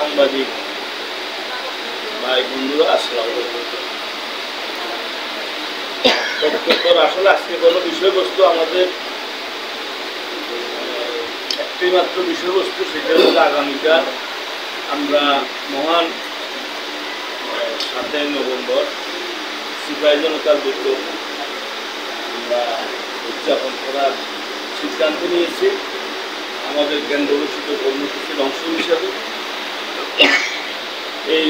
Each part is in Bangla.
সাংবাদিক ভাই বন্ধুরা, আসসালামু আলাইকুম। আসলে আজকে কোনো বিষয়বস্তু আমাদের একটি মাত্র বিষয়বস্তু, সেটা হচ্ছে আগামীকাল আমরা মহান 7ই নভেম্বর সিপাহী জনতার বিপ্লব আমরা উদযাপন করার সিদ্ধান্ত নিয়েছি। আমাদের কেন্দ্র ঘোষিত কর্মসূচির অংশ হিসাবে এই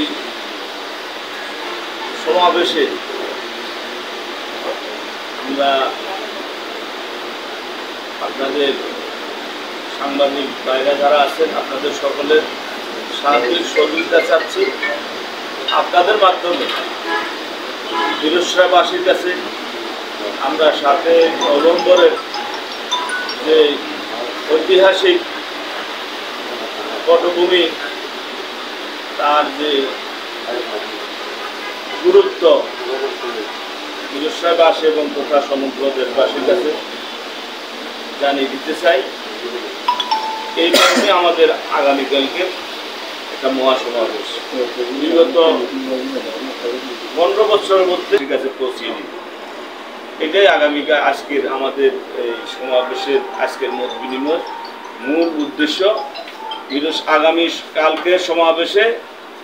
সমাবেশে আমরা আপনাদের সাংবাদিক ভাইরা যারা আছেন, আপনাদের সকলের সার্বিক সহযোগিতা চাচ্ছি। আপনাদের মাধ্যমে বীরশ্রাবাসীর কাছে আমরা 7ই নভেম্বরের যে ঐতিহাসিক পটভূমি, তার যে গুরুত্ব বীরশ্রাবাসী এবং তথা সমগ্র দেশবাসীর কাছে জানিয়ে দিতে চাই। এই কারণে আমাদের আগামীকালকে একটা মহাসমাবেশ বিগত 15 বছরের মধ্যে কাছে পৌঁছিয়ে দিই। এটাই আগামীকাল আজকের আমাদের এই সমাবেশের আজকের মত বিনিময় মূল উদ্দেশ্য। আগামী কালকের সমাবেশে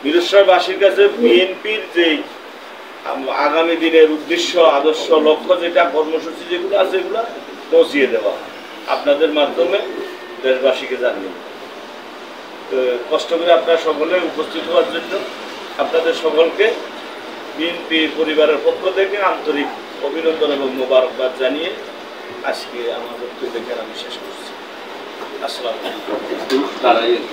বীরশ্রাবাসীর কাছে বিএনপির যে আগামী দিনের উদ্দেশ্য, আদর্শ, লক্ষ্য, যেটা কর্মসূচি যেগুলো আছে, এগুলো পৌঁছিয়ে দেওয়া আপনাদের মাধ্যমে দেশবাসীকে জানিয়ে। কষ্ট করে আপনারা সকলে উপস্থিত হওয়ার জন্য আপনাদের সকলকে বিএনপি পরিবারের পক্ষ থেকে আন্তরিক অভিনন্দন এবং মোবারকবাদ জানিয়ে আজকে আমার বক্তব্য দেখে আমি শেষ করছি। আসসালামু আলাইকুম।